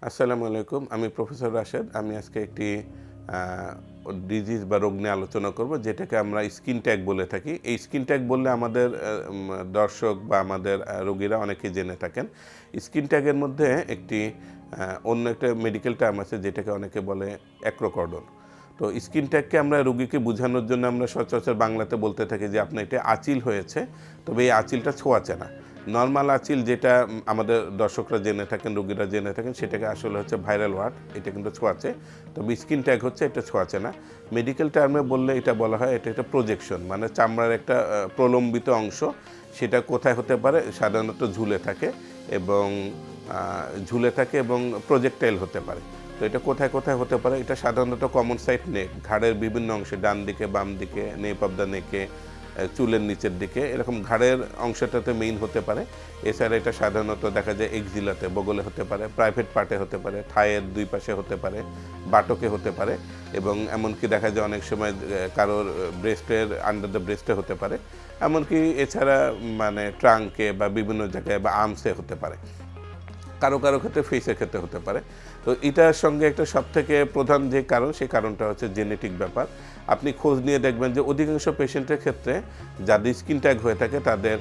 আসসালামু আলাইকুম। আমি প্রফেসর রাশেদ। আমি আজকে একটি আ ডিজিজ বা রোগ নিয়ে আলোচনা করব, যেটাকে আমরা স্কিন ট্যাগ বলে থাকি। এই স্কিন ট্যাগ বললে আমাদের দর্শক বা আমাদের রোগীরা অনেকেই জেনে থাকেন। স্কিন ট্যাগের মধ্যে একটি অন্য একটা মেডিকেল টার্ম আছে, যেটাকে অনেকে বলে অ্যাক্রোকর্ডন। তো স্কিন ট্যাগকে আমরা রোগীকে বোঝানোর জন্য আমরা সচরাচর বাংলাতে বলতে থাকি যে আপনার এটা আঁচিল হয়েছে, তবে এই আঁচিলটা ছোঁয়াচে না। নরমাল আঁচিল যেটা আমাদের দর্শকরা জেনে থাকেন, রোগীরা জেনে থাকেন, সেটাকে আসলে হচ্ছে ভাইরাল ওয়ার্ড। এটা কিন্তু ছোঁয়াচে, তবে স্কিন ট্যাগ হচ্ছে এটা ছোঁয়াচে না। মেডিকেল টার্মে বললে এটা বলা হয় এটা একটা প্রজেকশন, মানে চামড়ার একটা প্রলম্বিত অংশ। সেটা কোথায় হতে পারে? সাধারণত ঝুলে থাকে এবং প্রজেক্টাইল হতে পারে। তো এটা কোথায় কোথায় হতে পারে? এটা সাধারণত কমন সাইট নেক, ঘাড়ের বিভিন্ন অংশে, ডান দিকে, বাম দিকে, নেপ অফ দ্য নেকে, চুলের নিচের দিকে, এরকম ঘাড়ের অংশটাতে মেইন হতে পারে। এছাড়া এটা সাধারণত দেখা যায় এক্সিলাতে, বগলে হতে পারে, প্রাইভেট পার্টে হতে পারে, থাইয়ের দুই পাশে হতে পারে, বাটকে হতে পারে, এবং এমনকি দেখা যায় অনেক সময় কারোর ব্রেস্টের আন্ডার দ্য ব্রেস্টে হতে পারে। এমনকি এছাড়া মানে ট্রাঙ্কে বা বিভিন্ন জায়গায় বা আর্মসে হতে পারে। কারো কারো ক্ষেত্রে ফেসের ক্ষেত্রে হতে পারে। তো এটার সঙ্গে একটা সবথেকে প্রধান যে কারণ, সেই কারণটা হচ্ছে জেনেটিক ব্যাপার। আপনি খোঁজ নিয়ে দেখবেন যে অধিকাংশ পেশেন্টের ক্ষেত্রে যাদের স্কিন ট্যাগ হয়ে থাকে, তাদের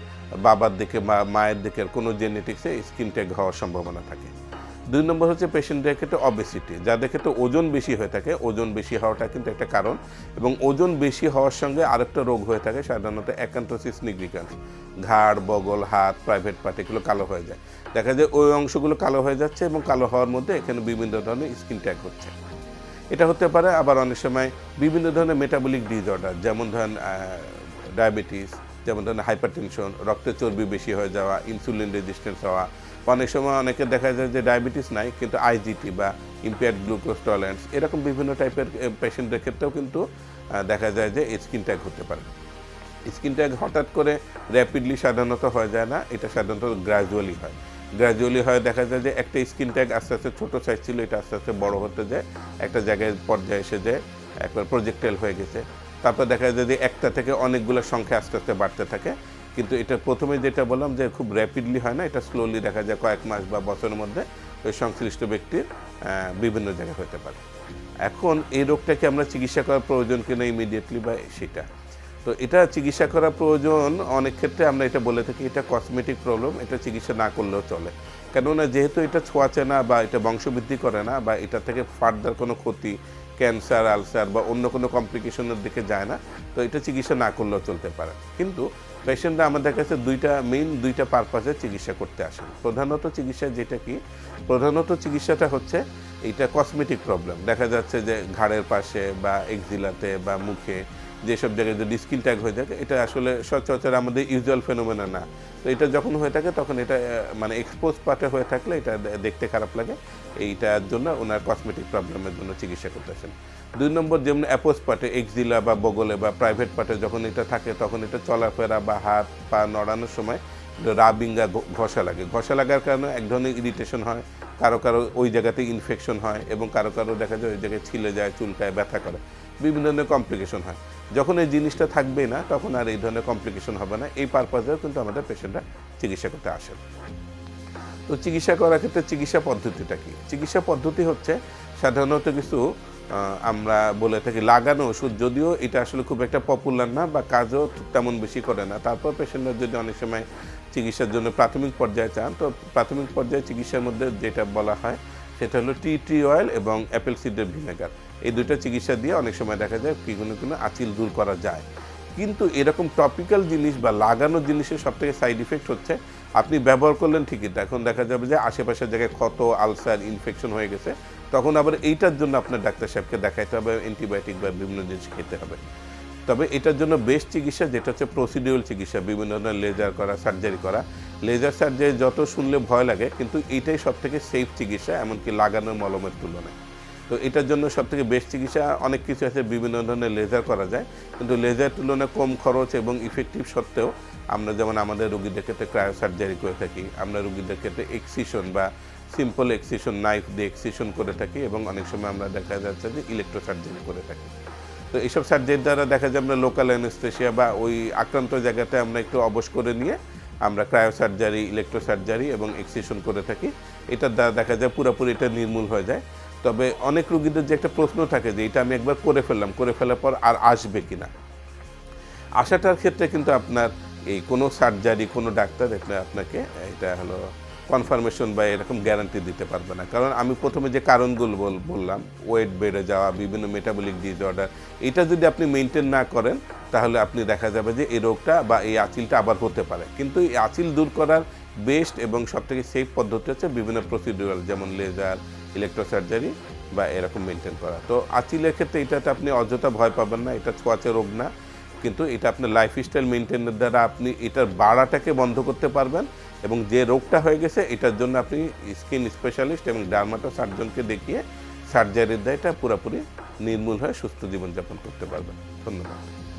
বাবার দিকে বা মায়ের দিকের কোনো জেনেটিক্সে স্কিন ট্যাগ হওয়ার সম্ভাবনা থাকে। ২ নম্বর হচ্ছে পেশেন্টদের ক্ষেত্রে অবেসিটি, যাদের ক্ষেত্রে ওজন বেশি হয়ে থাকে। ওজন বেশি হওয়াটা কিন্তু একটা কারণ, এবং ওজন বেশি হওয়ার সঙ্গে আরেকটা রোগ হয়ে থাকে, সাধারণত অ্যাকান্থোসিস নিগ্রিকান্স। ঘাড়, বগল, হাত, প্রাইভেট পার্ট এগুলো কালো হয়ে যায়। দেখা যায় ওই অংশগুলো কালো হয়ে যাচ্ছে, এবং কালো হওয়ার মধ্যে এখানে বিভিন্ন ধরনের স্কিন ট্যাগ হচ্ছে। এটা হতে পারে আবার অনেক সময় বিভিন্ন ধরনের মেটাবলিক ডিসঅর্ডার, যেমন ধরেন ডায়াবেটিস, যেমন ধরেন হাইপারটেনশন, রক্তে চর্বি বেশি হয়ে যাওয়া, ইনসুলিন রেজিস্ট্যান্স হওয়া। অনেক সময় অনেকের দেখা যায় যে ডায়াবেটিস নাই, কিন্তু আইজিটি বা ইম্পেয়ার্ড গ্লুকোজ টলারেন্স, এরকম বিভিন্ন টাইপের পেশেন্টদের ক্ষেত্রেও কিন্তু দেখা যায় যে স্কিন ট্যাগ হতে পারে। স্কিন ট্যাগ হঠাৎ করে র্যাপিডলি সাধারণত হয়ে যায় না, এটা সাধারণত গ্র্যাজুয়ালি হয়। গ্র্যাজুয়ালি হয়, দেখা যায় যে একটা স্কিন ট্যাগ আস্তে আস্তে ছোটো সাইজ ছিল, এটা আস্তে আস্তে বড় হতে যায়, একটা জায়গায় পর্যায়ে এসে যায় একবার প্রজেক্টাইল হয়ে গেছে। তারপর দেখা যায় যে একটা থেকে অনেকগুলো সংখ্যা আস্তে আস্তে বাড়তে থাকে। কিন্তু এটা প্রথমে যেটা বললাম যে খুব র্যাপিডলি হয় না, এটা স্লোলি দেখা যায় কয়েক মাস বা বছরের মধ্যে ওই সংশ্লিষ্ট ব্যক্তির বিভিন্ন জায়গায় হতে পারে। এখন এই রোগটাকে আমরা চিকিৎসা করার প্রয়োজন কিনা ইমিডিয়েটলি, বা সেটা তো এটা চিকিৎসা করা প্রয়োজন। অনেক ক্ষেত্রে আমরা এটা বলে থাকি এটা কসমেটিক প্রবলেম, এটা চিকিৎসা না করলেও চলে। কেননা যেহেতু এটা ছোঁয়াচে না, বা এটা বংশবৃদ্ধি করে না, বা এটা থেকে ফার্দার কোনো ক্ষতি, ক্যান্সার, আলসার বা অন্য কোনো কমপ্লিকেশনের দিকে যায় না, তো এটা চিকিৎসা না করলেও চলতে পারে। কিন্তু পেশেন্টরা আমাদের কাছে দুইটা পারপাসে চিকিৎসা করতে আসেন। প্রধানত চিকিৎসাটা হচ্ছে এইটা কসমেটিক প্রবলেম। দেখা যাচ্ছে যে ঘাড়ের পাশে বা এক্সিলাতে বা মুখে যেসব জায়গায় যদি স্কিন ট্যাগ হয়ে থাকে, এটা আসলে সচরাচর আমাদের ইউজুয়াল ফেনোমেনা না। তো এটা যখন হয়ে থাকে, তখন এটা মানে এক্সপোজ পার্টে হয়ে থাকলে এটা দেখতে খারাপ লাগে। এইটার জন্য ওনার কসমেটিক প্রবলেমের জন্য চিকিৎসা করতে আসেন। ২ নম্বর, যেমন অ্যাপোজ পার্টে, এক্সিলা বা বগলে বা প্রাইভেট পার্টে যখন এটা থাকে, তখন এটা চলাফেরা বা হাত পা নড়ানোর সময় রাবিংগা ঘষা লাগে। ঘষা লাগার কারণে এক ধরনের ইরিটেশন হয়, কারো কারো ওই জায়গাতে ইনফেকশন হয়, এবং কারো কারো দেখা যায় ওই জায়গায় ছিলে যায়, চুলকায়, ব্যথা করে, বিভিন্ন ধরনের কমপ্লিকেশন হয়। যখন এই জিনিসটা থাকবেই না, তখন আর এই ধরনের কমপ্লিকেশন হবে না। এই পারপাসেও কিন্তু আমাদের পেশেন্টরা চিকিৎসা করতে আসেন। তো চিকিৎসা করার ক্ষেত্রে চিকিৎসা পদ্ধতিটা কী? চিকিৎসা পদ্ধতি হচ্ছে সাধারণত কিছু আমরা বলে থাকি লাগানো ওষুধ, যদিও এটা আসলে খুব একটা পপুলার না বা কাজও তেমন বেশি করে না। তারপর পেশেন্টরা যদি অনেক সময় চিকিৎসার জন্য প্রাথমিক পর্যায়ে চান, তো প্রাথমিক পর্যায়ে চিকিৎসার মধ্যে যেটা বলা হয় সেটা হলো টি ট্রি অয়েল এবং অ্যাপেল সিডার ভিনেগার। এই দুইটা চিকিৎসা দিয়ে অনেক সময় দেখা যায় কি কোনো আঁচিল দূর করা যায়। কিন্তু এরকম টপিক্যাল জিনিস বা লাগানো জিনিসের সবথেকে সাইড ইফেক্ট হচ্ছে, আপনি ব্যবহার করলেন ঠিকই, এখন দেখা যাবে যে আশেপাশের জায়গায় ক্ষত, আলসার, ইনফেকশন হয়ে গেছে। তখন আবার এইটার জন্য আপনার ডাক্তার সাহেবকে দেখাইতে হবে, অ্যান্টিবায়োটিক বা বিভিন্ন জিনিস খেতে হবে। তবে এটার জন্য বেস্ট চিকিৎসা যেটা হচ্ছে প্রসিডিউরাল চিকিৎসা, বিভিন্ন ধরনের লেজার করা, সার্জারি করা। লেজার সার্জারি যত শুনলে ভয় লাগে, কিন্তু এইটাই সবথেকে সেফ চিকিৎসা, এমনকি লাগানোর মলমের তুলনায়। তো এটার জন্য সবথেকে বেস্ট চিকিৎসা অনেক কিছু আছে, বিভিন্ন ধরনের লেজার করা যায়, কিন্তু লেজার তুলনায় কম খরচ এবং ইফেক্টিভ সত্ত্বেও আমরা যেমন আমাদের রোগীদের ক্ষেত্রে ক্রায়ো সার্জারি করে থাকি, আমরা রোগীদের ক্ষেত্রে এক্সিশন বা সিম্পল এক্সিশন, নাইফ দিয়ে এক্সিশন করে থাকি, এবং অনেক সময় আমরা দেখা যাচ্ছে যে ইলেকট্রো সার্জারি করে থাকি। তো এইসব সার্জারির দ্বারা দেখা যায় আমরা লোকাল অ্যানেস্থেশিয়া বা ওই আক্রান্ত জায়গাতে আমরা একটু অবশ করে নিয়ে আমরা ক্রায়োসার্জারি, ইলেকট্রোসার্জারি এবং এক্সিশন করে থাকি। এটার দ্বারা দেখা যায় পুরোপুরি এটা নির্মূল হয়ে যায়। তবে অনেক রোগীদের যে একটা প্রশ্ন থাকে যে এটা আমি একবার করে ফেললাম, করে ফেলার পর আর আসবে কিনা। আসাটার ক্ষেত্রে কিন্তু আপনার এই কোনো সার্জারি, কোনো ডাক্তার এটা আপনাকে এটা হলো কনফার্মেশন বা এরকম গ্যারান্টি দিতে পারবে না। কারণ আমি প্রথমে যে কারণগুলো বললাম, ওয়েট বেড়ে যাওয়া, বিভিন্ন মেটাবলিক ডিসঅর্ডার, এটা যদি আপনি মেনটেন না করেন তাহলে আপনি দেখা যাবে যে এই রোগটা বা এই আঁচিলটা আবার হতে পারে। কিন্তু এই আঁচিল দূর করার বেস্ট এবং সবথেকে সেফ পদ্ধতি হচ্ছে বিভিন্ন প্রসিডিউরাল, যেমন লেজার, ইলেকট্রোসার্জারি বা এরকম মেনটেন করা। তো আঁচিলের ক্ষেত্রে এটাতে আপনি অযথা ভয় পাবেন না, এটা ছোঁয়াচে রোগ না। কিন্তু এটা আপনার লাইফস্টাইল মেনটেনের দ্বারা আপনি এটার বাড়াটাকে বন্ধ করতে পারবেন এবং যে রোগটা হয়ে গেছে এটার জন্য আপনি স্কিন স্পেশালিস্ট এবং ডার্মাটো সার্জনকে দেখিয়ে সার্জারির দ্বারা এটা পুরোপুরি নির্মূল হয়ে সুস্থ জীবনযাপন করতে পারবেন। ধন্যবাদ।